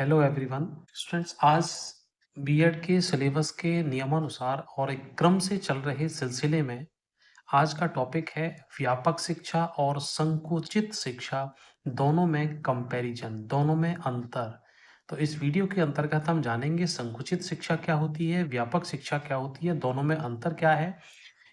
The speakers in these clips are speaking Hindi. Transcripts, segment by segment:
हेलो एवरीवन स्टूडेंट्स, आज बीएड के सिलेबस के नियमानुसार और एक क्रम से चल रहे सिलसिले में आज का टॉपिक है व्यापक शिक्षा और संकुचित शिक्षा। दोनों में कंपैरिजन, दोनों में अंतर। तो इस वीडियो के अंतर्गत हम जानेंगे संकुचित शिक्षा क्या होती है, व्यापक शिक्षा क्या होती है, दोनों में अंतर क्या है।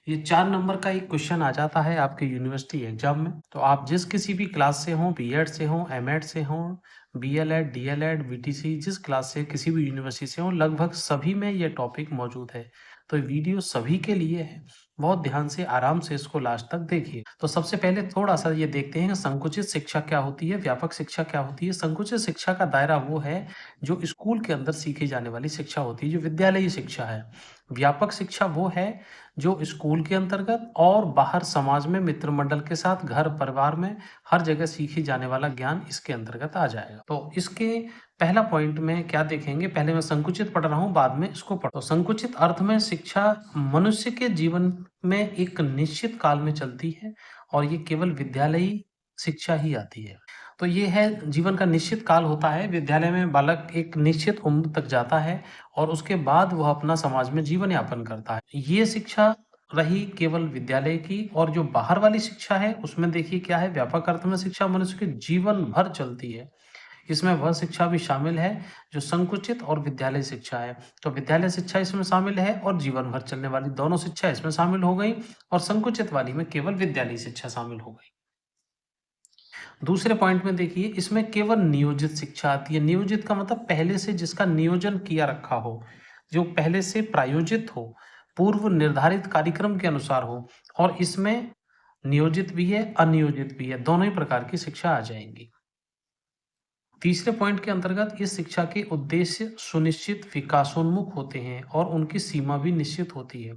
ये 4 नंबर का एक क्वेश्चन आ जाता है आपके यूनिवर्सिटी एग्जाम में। तो आप जिस किसी भी क्लास से हों, बीएड से हों, एमएड से हों, बीएलएड, डीएलएड, बीटीसी, जिस क्लास से किसी भी यूनिवर्सिटी से हों, लगभग सभी में ये टॉपिक मौजूद है। तो ये वीडियो सभी के लिए है। बहुत ध्यान से, आराम से इसको लास्ट तक देखिए। तो सबसे पहले थोड़ा-सा ये देखते हैं कि संकुचित शिक्षा क्या होती है, व्यापक शिक्षा क्या होती है। संकुचित शिक्षा का दायरा वो है जो स्कूल के अंदर सीखी जाने वाली शिक्षा होती है, जो विद्यालयी शिक्षा है। व्यापक शिक्षा वो है जो स्कूल के अंतर्गत और बाहर समाज में मित्र मंडल के साथ, घर परिवार में हर जगह सीखी जाने वाला ज्ञान इसके अंतर्गत आ जाएगा। तो इसके पहला पॉइंट में क्या देखेंगे, पहले मैं संकुचित पढ़ रहा हूँ, बाद में इसको पढ़ो। तो संकुचित अर्थ में शिक्षा मनुष्य के जीवन में एक निश्चित काल में चलती है और ये केवल विद्यालयी शिक्षा ही आती है। तो ये है, जीवन का निश्चित काल होता है। विद्यालय में बालक एक निश्चित उम्र तक जाता है और उसके बाद वह अपना समाज में जीवन यापन करता है। ये शिक्षा रही केवल विद्यालय की। और जो बाहर वाली शिक्षा है उसमें देखिए क्या है, व्यापक अर्थ में शिक्षा मनुष्य के जीवन भर चलती है। इसमें वह शिक्षा भी शामिल है जो संकुचित और विद्यालय शिक्षा है। तो विद्यालय शिक्षा इसमें शामिल है और जीवन भर चलने वाली दोनों शिक्षा इसमें शामिल हो गई, और संकुचित वाली में केवल विद्यालय शिक्षा शामिल हो गई। दूसरे पॉइंट में देखिए, इसमें केवल नियोजित शिक्षा आती है। नियोजित का मतलब पहले से जिसका नियोजन किया रखा हो, जो पहले से प्रायोजित हो, पूर्व निर्धारित कार्यक्रम के अनुसार हो। और इसमें नियोजित भी है, अनियोजित भी है, दोनों ही प्रकार की शिक्षा आ जाएंगी। तीसरे पॉइंट के अंतर्गत इस शिक्षा के उद्देश्य सुनिश्चित विकासोन्मुख होते हैं और उनकी सीमा भी निश्चित होती है।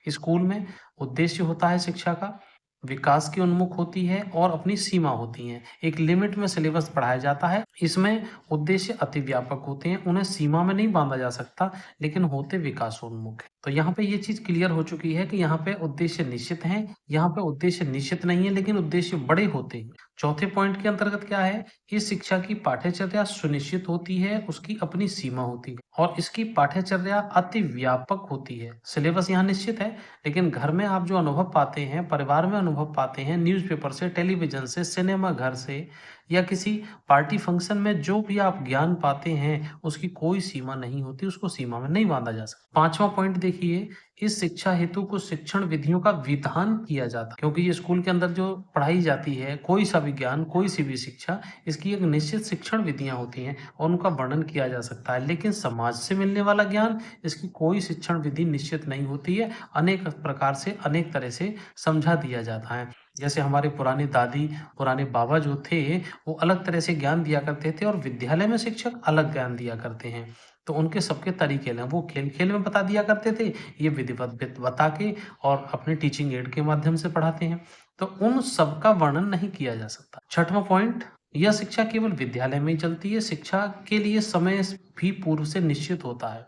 स्कूल में उद्देश्य होता है शिक्षा का, विकास के उन्मुख होती है और अपनी सीमा होती है। एक लिमिट में सिलेबस पढ़ाया जाता है। इसमें उद्देश्य अति व्यापक होते हैं, उन्हें सीमा में नहीं बांधा जा सकता, लेकिन होते विकासोन्मुख है। तो यहाँ पे ये चीज क्लियर हो चुकी है कि यहाँ पे उद्देश्य निश्चित हैं, यहाँ पे उद्देश्य निश्चित नहीं है, लेकिन उद्देश्य बड़े होते हैं। चौथे पॉइंट के अंतर्गत क्या है, इस शिक्षा की पाठ्यचर्या सुनिश्चित होती है, उसकी अपनी सीमा होती है और इसकी पाठ्यचर्या अति व्यापक होती है। सिलेबस यहाँ निश्चित है, लेकिन घर में आप जो अनुभव पाते हैं, परिवार में अनुभव पाते हैं, न्यूज़पेपर से, टेलीविजन से, सिनेमा घर से या किसी पार्टी फंक्शन में जो भी आप ज्ञान पाते हैं, उसकी कोई सीमा नहीं होती, उसको सीमा में नहीं बांधा जा सकता। पांचवा पॉइंट देखिए, इस शिक्षा हेतु कुछ शिक्षण विधियों का विधान किया जाता है, क्योंकि ये स्कूल के अंदर जो पढ़ाई जाती है, कोई सा भी ज्ञान, कोई सी भी शिक्षा, इसकी एक निश्चित शिक्षण विधियां होती हैं और उनका वर्णन किया जा सकता है। लेकिन समाज से मिलने वाला ज्ञान, इसकी कोई शिक्षण विधि निश्चित नहीं होती है, अनेक प्रकार से, अनेक तरह से समझा दिया जाता है। जैसे हमारे पुराने दादी, पुराने बाबा जो थे, वो अलग तरह से ज्ञान दिया करते थे और विद्यालय में शिक्षक अलग ज्ञान दिया करते हैं। तो उनके सबके तरीके हैं, वो खेल खेल में बता दिया करते थे, ये विधिवत बता के और अपने टीचिंग एड के माध्यम से पढ़ाते हैं। तो उन सब का वर्णन नहीं किया जा सकता। छठवां पॉइंट, यह शिक्षा केवल विद्यालय में ही चलती है। शिक्षा के लिए समय भी पूर्व से निश्चित होता है।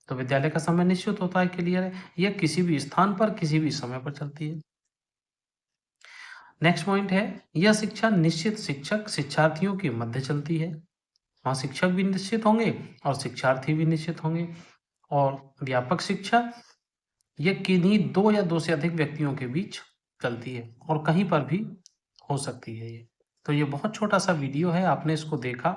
तो विद्यालय का समय निश्चित होता है, क्लियर है। यह किसी भी स्थान पर, किसी भी समय पर चलती है। नेक्स्ट पॉइंट है, यह शिक्षा निश्चित शिक्षक शिक्षार्थियों के मध्य चलती है। वहाँ शिक्षक भी निश्चित होंगे और शिक्षार्थी भी निश्चित होंगे। और व्यापक शिक्षा, यह किन्हीं दो या दो से अधिक व्यक्तियों के बीच चलती है और कहीं पर भी हो सकती है ये। तो ये बहुत छोटा सा वीडियो है, आपने इसको देखा।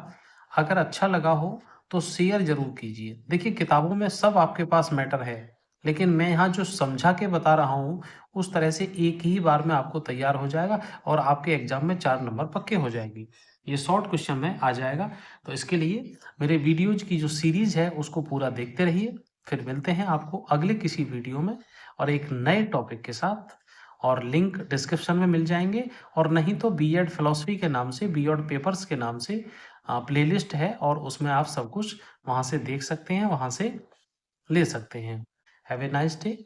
अगर अच्छा लगा हो तो शेयर जरूर कीजिए। देखिए, किताबों में सब आपके पास मैटर है, लेकिन मैं यहाँ जो समझा के बता रहा हूँ, उस तरह से एक ही बार में आपको तैयार हो जाएगा और आपके एग्जाम में 4 नंबर पक्के हो जाएंगे। ये शॉर्ट क्वेश्चन में आ जाएगा। तो इसके लिए मेरे वीडियोज की जो सीरीज है उसको पूरा देखते रहिए। फिर मिलते हैं आपको अगले किसी वीडियो में और एक नए टॉपिक के साथ, और लिंक डिस्क्रिप्शन में मिल जाएंगे। और नहीं तो बीएड फिलॉसफी के नाम से, बीएड पेपर्स के नाम से प्लेलिस्ट है और उसमें आप सब कुछ वहाँ से देख सकते हैं, वहाँ से ले सकते हैं। Have a nice day.